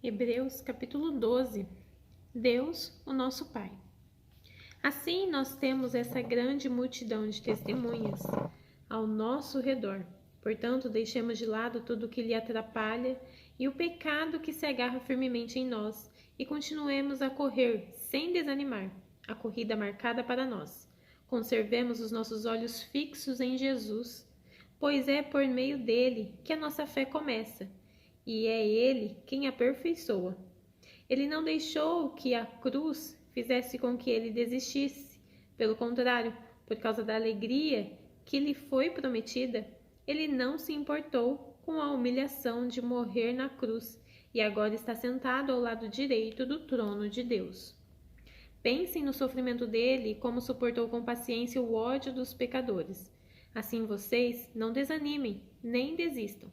Hebreus capítulo 12. Deus, o nosso Pai. Assim nós temos essa grande multidão de testemunhas ao nosso redor. Portanto, deixemos de lado tudo o que lhe atrapalha e o pecado que se agarra firmemente em nós e continuemos a correr sem desanimar a corrida marcada para nós. Conservemos os nossos olhos fixos em Jesus, pois é por meio dele que a nossa fé começa. E é Ele quem aperfeiçoa. Ele não deixou que a cruz fizesse com que ele desistisse. Pelo contrário, por causa da alegria que lhe foi prometida, ele não se importou com a humilhação de morrer na cruz e agora está sentado ao lado direito do trono de Deus. Pensem no sofrimento dele e como suportou com paciência o ódio dos pecadores. Assim vocês não desanimem, nem desistam.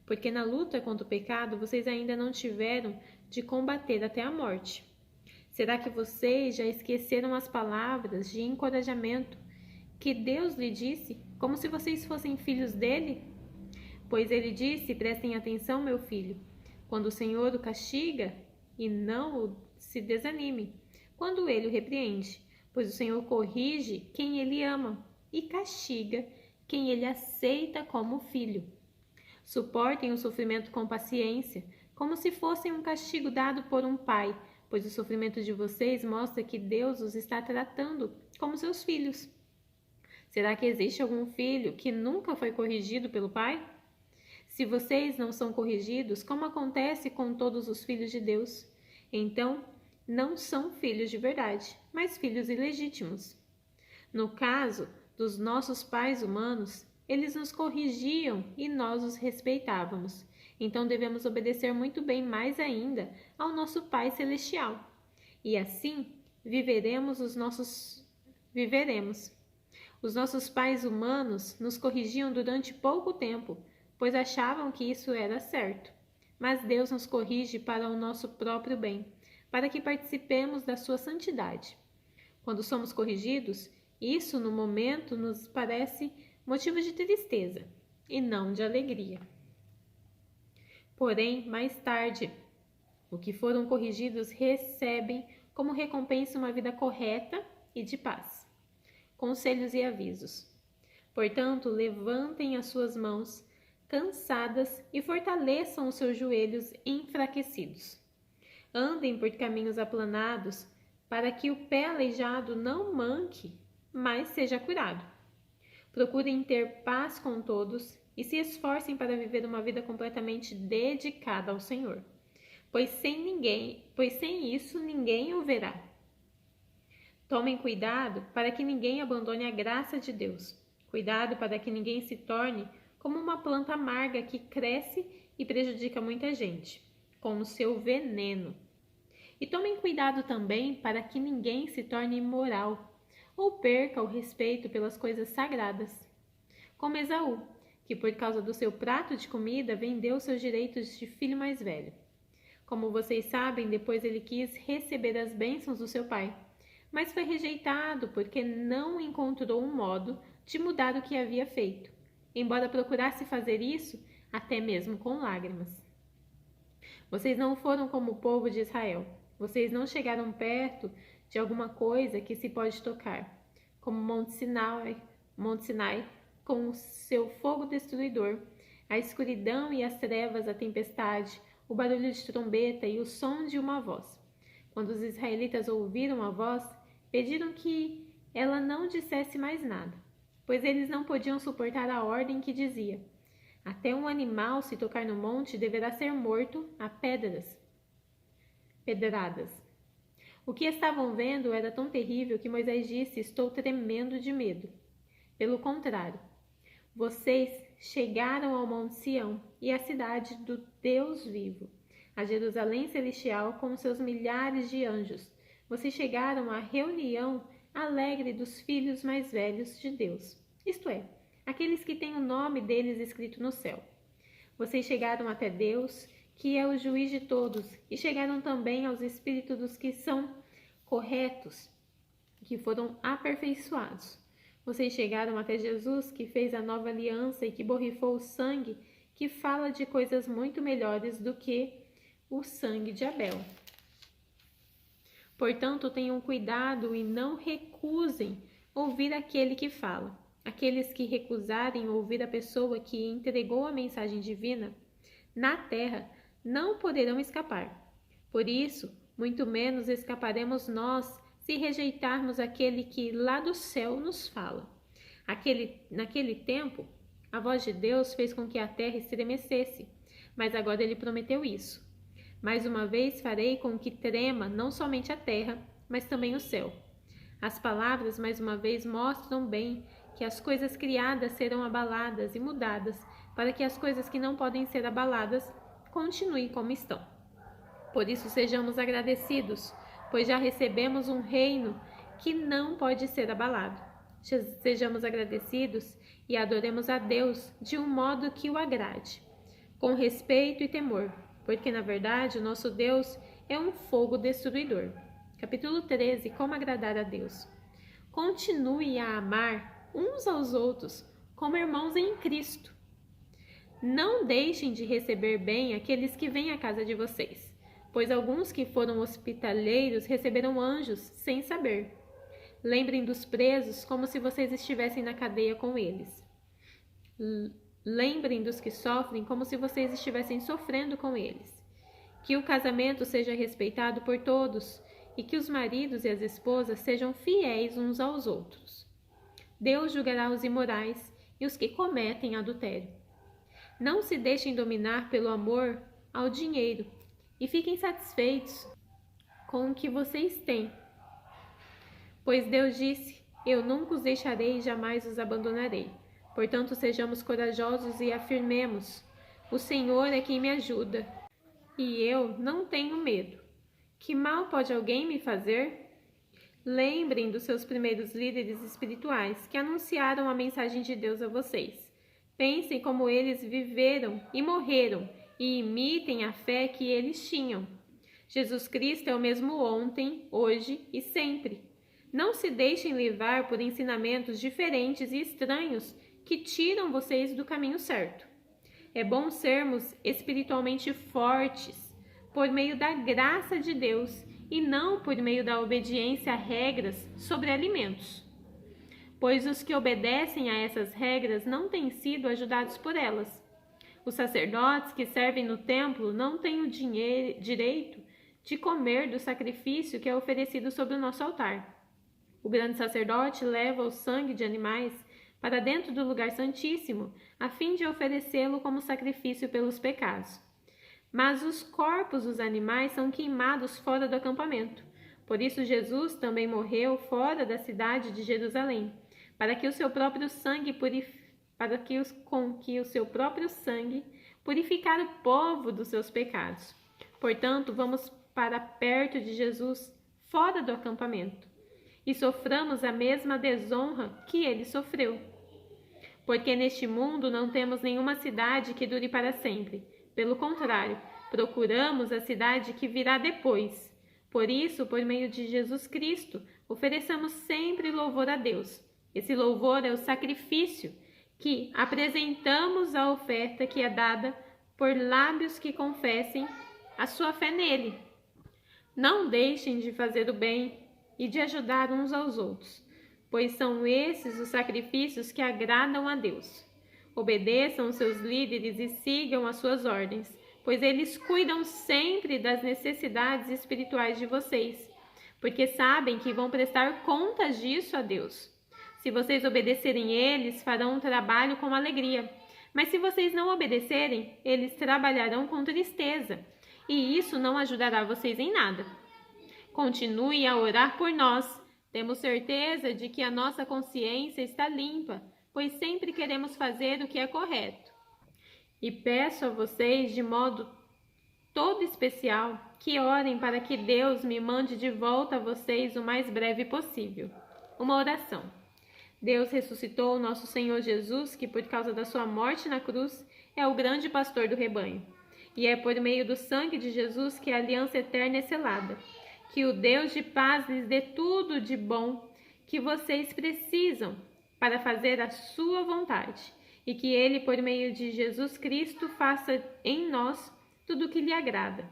Porque na luta contra o pecado vocês ainda não tiveram de combater até a morte. Será que vocês já esqueceram as palavras de encorajamento que Deus lhe disse, como se vocês fossem filhos dele? Pois ele disse, prestem atenção, meu filho, quando o Senhor o castiga, e não se desanime, quando ele o repreende, pois o Senhor corrige quem ele ama e castiga quem ele aceita como filho. Suportem o sofrimento com paciência, como se fosse um castigo dado por um pai, pois o sofrimento de vocês mostra que Deus os está tratando como seus filhos. Será que existe algum filho que nunca foi corrigido pelo pai? Se vocês não são corrigidos, como acontece com todos os filhos de Deus, então não são filhos de verdade, mas filhos ilegítimos. No caso dos nossos pais humanos, eles nos corrigiam e nós os respeitávamos. Então devemos obedecer muito bem mais ainda ao nosso Pai Celestial. E assim viveremos. Os nossos pais humanos nos corrigiam durante pouco tempo, pois achavam que isso era certo. Mas Deus nos corrige para o nosso próprio bem, para que participemos da sua santidade. Quando somos corrigidos, isso no momento nos parece motivo de tristeza e não de alegria. Porém, mais tarde, os que foram corrigidos recebem como recompensa uma vida correta e de paz. Conselhos e avisos. Portanto, levantem as suas mãos cansadas e fortaleçam os seus joelhos enfraquecidos. Andem por caminhos aplanados para que o pé aleijado não manque, mas seja curado. Procurem ter paz com todos e se esforcem para viver uma vida completamente dedicada ao Senhor, pois sem isso ninguém o verá. Tomem cuidado para que ninguém abandone a graça de Deus. Cuidado para que ninguém se torne como uma planta amarga que cresce e prejudica muita gente, com o seu veneno. E tomem cuidado também para que ninguém se torne imoral ou perca o respeito pelas coisas sagradas, como Esaú, que por causa do seu prato de comida vendeu seus direitos de filho mais velho. Como vocês sabem, depois ele quis receber as bênçãos do seu pai, mas foi rejeitado porque não encontrou um modo de mudar o que havia feito, embora procurasse fazer isso até mesmo com lágrimas. Vocês não foram como o povo de Israel. Vocês não chegaram perto de alguma coisa que se pode tocar, como Monte Sinai, com o seu fogo destruidor, a escuridão e as trevas, a tempestade, o barulho de trombeta e o som de uma voz. Quando os israelitas ouviram a voz, pediram que ela não dissesse mais nada, pois eles não podiam suportar a ordem que dizia: até um animal se tocar no monte deverá ser morto a pedradas. O que estavam vendo era tão terrível que Moisés disse: estou tremendo de medo. Pelo contrário, vocês chegaram ao Monte Sião e à cidade do Deus vivo, a Jerusalém celestial com seus milhares de anjos. Vocês chegaram à reunião alegre dos filhos mais velhos de Deus, isto é, aqueles que têm o nome deles escrito no céu. Vocês chegaram até Deus, que é o juiz de todos, e chegaram também aos espíritos dos que são corretos, que foram aperfeiçoados. Vocês chegaram até Jesus, que fez a nova aliança e que borrifou o sangue, que fala de coisas muito melhores do que o sangue de Abel. Portanto, tenham cuidado e não recusem ouvir aquele que fala. Aqueles que recusarem ouvir a pessoa que entregou a mensagem divina na terra não poderão escapar. Por isso, muito menos escaparemos nós se rejeitarmos aquele que lá do céu nos fala. Naquele tempo, a voz de Deus fez com que a terra estremecesse, mas agora ele prometeu isso. Mais uma vez farei com que trema não somente a terra, mas também o céu. As palavras, mais uma vez, mostram bem que as coisas criadas serão abaladas e mudadas, para que as coisas que não podem ser abaladas continuem como estão. Por isso sejamos agradecidos, pois já recebemos um reino que não pode ser abalado. Sejamos agradecidos e adoremos a Deus de um modo que o agrade, com respeito e temor, porque na verdade o nosso Deus é um fogo destruidor. Capítulo 13. Como agradar a Deus. Continue a amar uns aos outros como irmãos em Cristo. Não deixem de receber bem aqueles que vêm à casa de vocês, pois alguns que foram hospitaleiros receberam anjos sem saber. Lembrem dos presos como se vocês estivessem na cadeia com eles. Lembrem dos que sofrem como se vocês estivessem sofrendo com eles. Que o casamento seja respeitado por todos e que os maridos e as esposas sejam fiéis uns aos outros. Deus julgará os imorais e os que cometem adultério. Não se deixem dominar pelo amor ao dinheiro e fiquem satisfeitos com o que vocês têm. Pois Deus disse: eu nunca os deixarei e jamais os abandonarei. Portanto, sejamos corajosos e afirmemos: o Senhor é quem me ajuda, e eu não tenho medo. Que mal pode alguém me fazer? Lembrem dos seus primeiros líderes espirituais que anunciaram a mensagem de Deus a vocês. Pensem como eles viveram e morreram e imitem a fé que eles tinham. Jesus Cristo é o mesmo ontem, hoje e sempre. Não se deixem levar por ensinamentos diferentes e estranhos que tiram vocês do caminho certo. É bom sermos espiritualmente fortes por meio da graça de Deus e não por meio da obediência a regras sobre alimentos. Pois os que obedecem a essas regras não têm sido ajudados por elas. Os sacerdotes que servem no templo não têm o direito de comer do sacrifício que é oferecido sobre o nosso altar. O grande sacerdote leva o sangue de animais para dentro do lugar santíssimo, a fim de oferecê-lo como sacrifício pelos pecados. Mas os corpos dos animais são queimados fora do acampamento. Por isso Jesus também morreu fora da cidade de Jerusalém, para que o seu próprio sangue purificar o povo dos seus pecados. Portanto, vamos para perto de Jesus, fora do acampamento, e soframos a mesma desonra que ele sofreu. Porque neste mundo não temos nenhuma cidade que dure para sempre. Pelo contrário, procuramos a cidade que virá depois. Por isso, por meio de Jesus Cristo, ofereçamos sempre louvor a Deus. Esse louvor é o sacrifício que apresentamos à oferta que é dada por lábios que confessem a sua fé nele. Não deixem de fazer o bem e de ajudar uns aos outros, pois são esses os sacrifícios que agradam a Deus. Obedeçam os seus líderes e sigam as suas ordens, pois eles cuidam sempre das necessidades espirituais de vocês, porque sabem que vão prestar contas disso a Deus. Se vocês obedecerem eles, farão um trabalho com alegria, mas se vocês não obedecerem, eles trabalharão com tristeza, e isso não ajudará vocês em nada. Continue a orar por nós. Temos certeza de que a nossa consciência está limpa, pois sempre queremos fazer o que é correto. E peço a vocês, de modo todo especial, que orem para que Deus me mande de volta a vocês o mais breve possível. Uma oração. Deus ressuscitou o nosso Senhor Jesus, que por causa da sua morte na cruz, é o grande pastor do rebanho. E é por meio do sangue de Jesus que a aliança eterna é selada. Que o Deus de paz lhes dê tudo de bom que vocês precisam para fazer a sua vontade, e que Ele, por meio de Jesus Cristo, faça em nós tudo o que lhe agrada.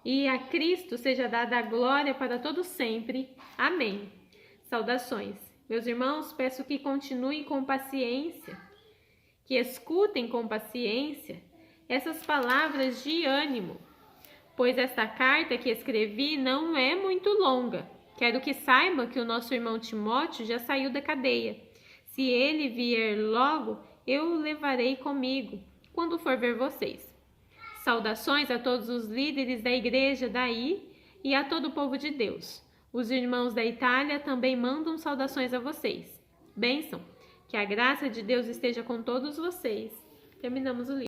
e a Cristo seja dada a glória para todo sempre. Amém. Saudações. Meus irmãos, peço que continuem com paciência, que escutem com paciência essas palavras de ânimo, pois esta carta que escrevi não é muito longa. Quero que saibam que o nosso irmão Timóteo já saiu da cadeia. Se ele vier logo, eu o levarei comigo, quando for ver vocês. Saudações a todos os líderes da igreja daí e a todo o povo de Deus. Os irmãos da Itália também mandam saudações a vocês. Bênção, que a graça de Deus esteja com todos vocês. Terminamos o livro.